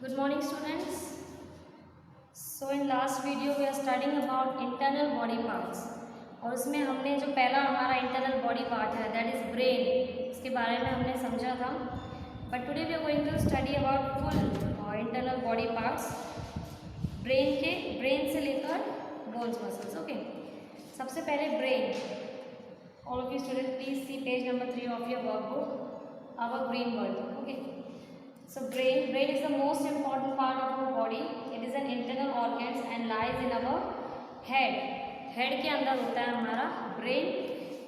Good morning, students. So in last video we are studying about internal body parts और उसमें हमने जो पहला हमारा internal body part है that is brain, इसके बारे में हमने समझा था. But today we are going to study about full internal body parts. brain से लेकर bones muscles. Okay. सबसे पहले brain. All of you students please see page number 3 of your workbook. Our green world. Okay. So brain is the most important part of our body. It is an internal organs and lies in our head. Head के अंदर होता है हमारा brain.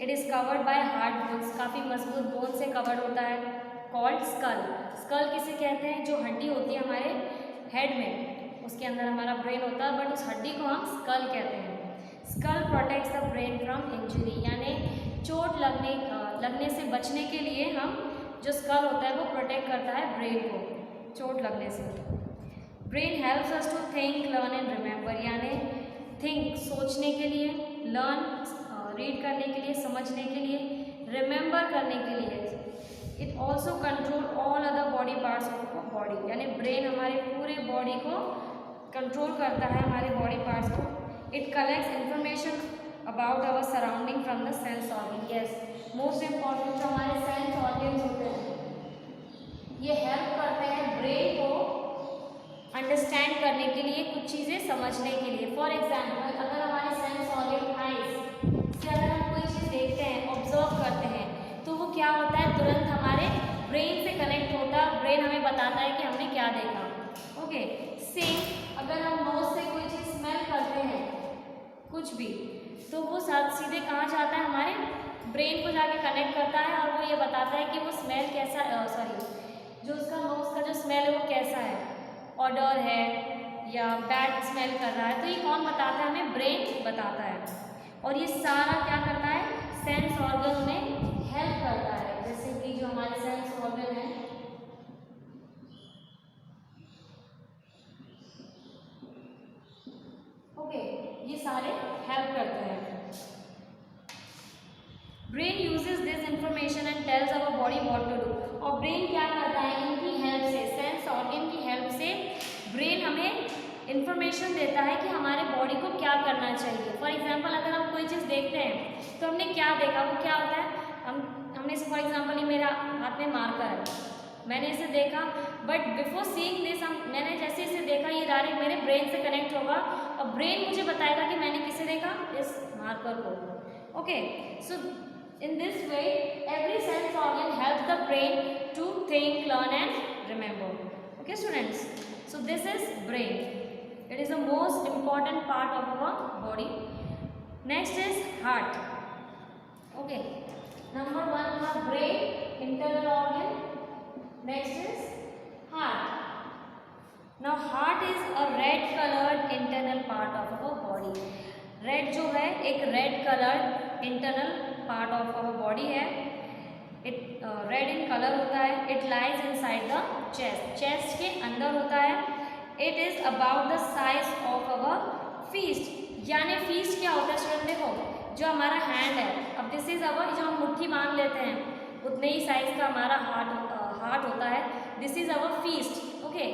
It is covered by hard bones. काफ़ी मजबूत bone से covered होता है. Called skull. Skull किसे कहते हैं? जो हड्डी होती है हमारे head में, उसके अंदर हमारा brain होता है, but उस हड्डी को हम skull कहते हैं. Skull protects the brain from injury. यानी चोट लगने से बचने के लिए हम जो स्कल होता है वो प्रोटेक्ट करता है ब्रेन को चोट लगने से. Brain helps us to think, learn and remember. यानी थिंक सोचने के लिए, लर्न रीड करने के लिए, समझने के लिए, रिमेंबर करने के लिए. It also control all other body parts of body. यानी ब्रेन हमारे पूरे बॉडी को कंट्रोल करता है, हमारे बॉडी पार्ट्स को. It collects information about our surrounding from the sense organ. Yes, most important जो हमारे सेंस ऑर्गन्स होते हैं ये हेल्प करते हैं ब्रेन को अंडरस्टैंड करने के लिए, कुछ चीज़ें समझने के लिए. फॉर एग्जाम्पल अगर हमारे सेंस ऑर्गन आइज से अगर हम कोई चीज़ देखते हैं, ऑब्जर्व करते हैं, तो वो क्या होता है, तुरंत हमारे ब्रेन से कनेक्ट होता है. ब्रेन हमें बताता है कि हमने क्या देखा. ओके. सेम अगर हम नोज से कोई चीज़ स्मेल करते हैं कुछ भी, तो वो सीधे कहाँ जाता है, हमारे ब्रेन को जाके कनेक्ट करता है और वो ये बताता है कि वो स्मेल कैसा, जो उसका नोज का जो स्मेल है वो कैसा है, ऑडर है या बैड स्मेल कर रहा है. तो ये कौन बताता है, हमें ब्रेन बताता है. और ये सारा क्या करता है, सेंस ऑर्गन में हेल्प करता है. जैसे कि जो हमारे सेंस ऑर्गन है, ओके, ये सारे हेल्प करते हैं. Brain uses this information and tells our body what to do. और ब्रेन क्या करता है, इनकी हेल्प से, सेंस ऑर्गन की हेल्प से ब्रेन हमें इंफॉर्मेशन देता है कि हमारे बॉडी को क्या करना चाहिए. फॉर एग्जांपल अगर हम कोई चीज़ देखते हैं तो हमने क्या देखा, वो क्या होता है, हमने फॉर एग्जांपल ये मेरा हाथ में मार्कर है, मैंने इसे देखा, बट बिफोर सीइंग दिस मैंने जैसे इसे देखा ये डायरेक्ट मेरे ब्रेन से कनेक्ट होगा और ब्रेन मुझे बताएगा कि मैंने किसे देखा, इस मार्कर को. Okay. So in this way every sense organ helps the brain to think, learn and remember. Okay students, so this is brain. It is the most important part of our body. Next is heart. Okay, number 1 was brain, internal organ. Next is heart. Now heart is a red colored internal part of our body. Red जो है एक red colour internal part of our body है. It red in colour होता है. It lies inside the chest. Chest के अंदर होता है. It is about the size of our fist. यानी फीस्ट क्या होता है स्टूडेंट, देखो जो हमारा हैंड है, अब दिस इज अवर, जो हम मुट्ठी बांध लेते हैं उतने ही साइज का हमारा हार्ट होता है. This is our feast. Okay.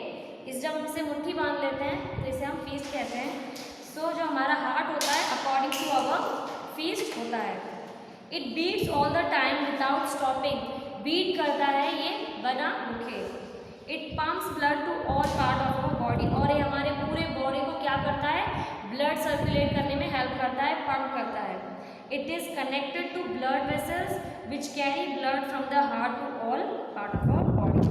इस जब इसे मुट्ठी बांध लेते हैं तो इसे हम फीस्ट कहते हैं. सो जो हमारा हार्ट होता है अकॉर्डिंग टू अवर फीस्ट होता है. It beats all the time without stopping. Beat करता है ये बिना रुके. It pumps blood to all part of our body. और ये हमारे पूरे बॉडी को क्या करता है, ब्लड सर्कुलेट करने में हेल्प करता है, पंप करता है. It is connected to blood vessels which carry blood from the heart to all part of our body.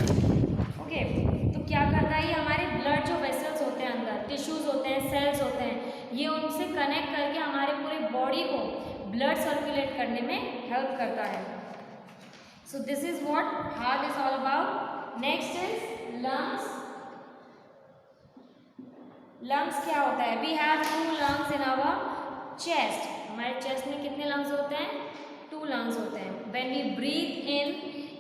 Okay. तो क्या करता है, ये हमारे ब्लड जो वेसल्स होते हैं, अंदर टिश्यूज होते हैं, सेल्स होते हैं, ये उनसे कनेक्ट करके हमारे पूरे बॉडी को ब्लड सर्कुलेट करने में हेल्प करता है. So this is what heart is all about. Next is lungs. Lungs क्या होता है, we have 2 lungs in our chest. हमारे चेस्ट में कितने लंग्स होते हैं, 2 लंग्स होते हैं. When we breathe in,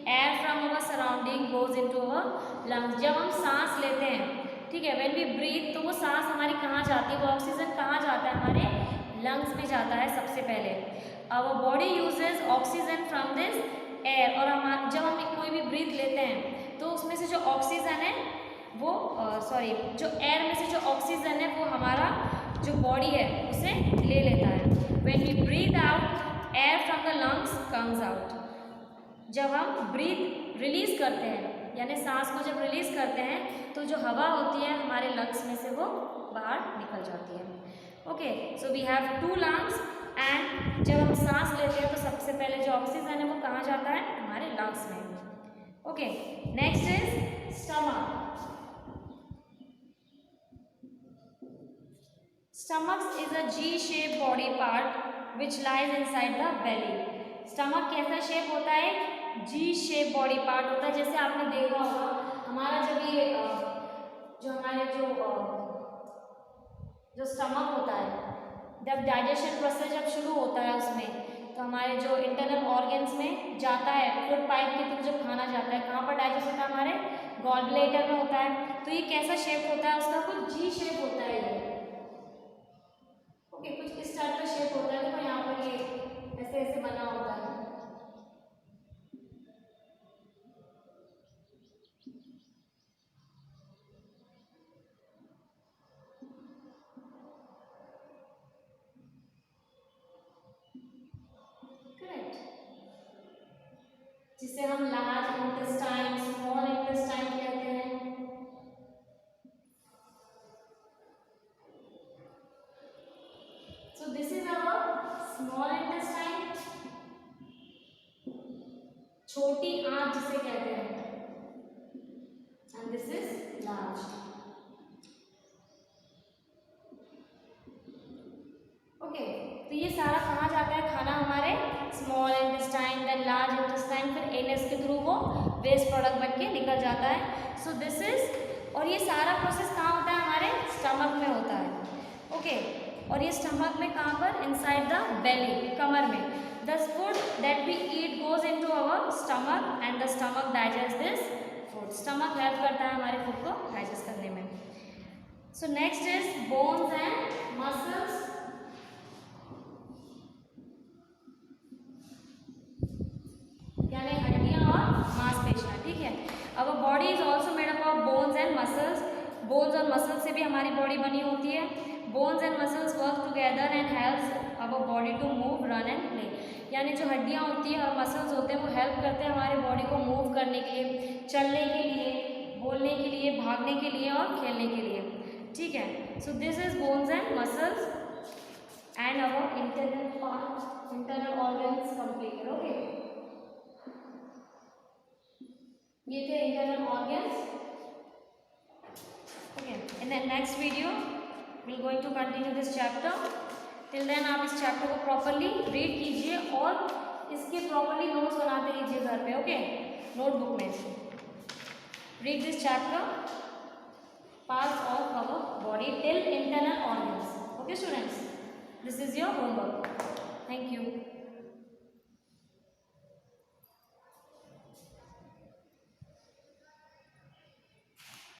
air from our surrounding goes into our lungs. जब हम सांस लेते हैं, ठीक है, व्हेन वी ब्रीथ, तो वो सांस हमारी कहाँ जाती है, वो ऑक्सीजन कहाँ जाता है, हमारे लंग्स में जाता है सबसे पहले. Our body uses oxygen from this air. और जब हम कोई भी ब्रीथ लेते हैं तो उसमें से जो ऑक्सीजन है वो जो एयर में से जो ऑक्सीजन है वो हमारा जो बॉडी है उसे ले लेता है। When we breathe out air from the lungs comes out. जब हम ब्रीथ रिलीज करते हैं यानी सांस को जब रिलीज करते हैं तो जो हवा होती है हमारे लंग्स में से वो बाहर निकल जाती है। Okay, so we have 2 lungs and जब हम सांस लेते हैं तो सबसे पहले जो ऑक्सीजन है वो कहाँ जाता है? हमारे लंग्स में। Okay, next is stomach. Stomach is a G-shaped body part which lies inside the belly. Stomach कैसा शेप होता है? G-shaped body part होता है। जैसे आपने देखा होगा हमारा जब ये जो हमारे जो स्टमक होता है, जब डाइजेशन प्रोसेस जब शुरू होता है उसमें तो हमारे जो इंटरनल ऑर्गन्स में जाता है, फूड पाइप के थ्रू जब खाना जाता है, कहाँ पर डाइजेस्ट होता है? हमारे गॉल ब्लैडर में होता है। तो ये कैसा शेप होता है? उसका कुछ जी शेप होता है ये। ओके, कुछ इस टाइप का शेप होता है। देखो यहाँ पर ये ऐसे ऐसे बना होता है। करेक्ट, जिसे हम लार्ज इंटेस्टाइन, स्मॉल इंटेस्टाइन कहते हैं। So this is our small intestine, छोटी आंत जिसे कहते हैं, and this is large. Okay, तो ये सारा कहाँ जाता है खाना? हमारे small intestine, then large intestine, फिर एनएस के थ्रू वो वेस्ट प्रोडक्ट बन के निकल जाता है। सो दिस इज, और ये सारा प्रोसेस कहाँ होता है? हमारे स्टमक में होता है। ओके, और ये स्टमक में कहाँ पर? इनसाइड द बेली, कमर में। The food that we eat goes into our stomach and the stomach digest this food. Stomach help करता है हमारे फूड को डाइजेस्ट करने में। So next is bones and muscles. यानी हड्डियाँ और मांसपेशियाँ, ठीक है। Our body is also made up of bones and muscles. Bones और मसल्स से भी हमारी बॉडी बनी होती है। Bones and muscles work together and helps our body to move, run and play. यानी जो हड्डियाँ होती हैं और मसल्स होते हैं वो हेल्प करते हैं हमारे बॉडी को मूव करने के लिए, चलने के लिए, बोलने के लिए, भागने के लिए और खेलने के लिए, ठीक है। So this is bones and muscles and our internal part, internal organs completed. Okay, ये थे internal organs. Okay, in the next video we will going to continue this chapter. Till then आप इस चैप्टर को properly read कीजिए और इसके properly notes बनाते रहिए घर पे। ओके, नोटबुक में read this chapter, parts of our body till internal organs. Okay students, this is your homework. Thank you.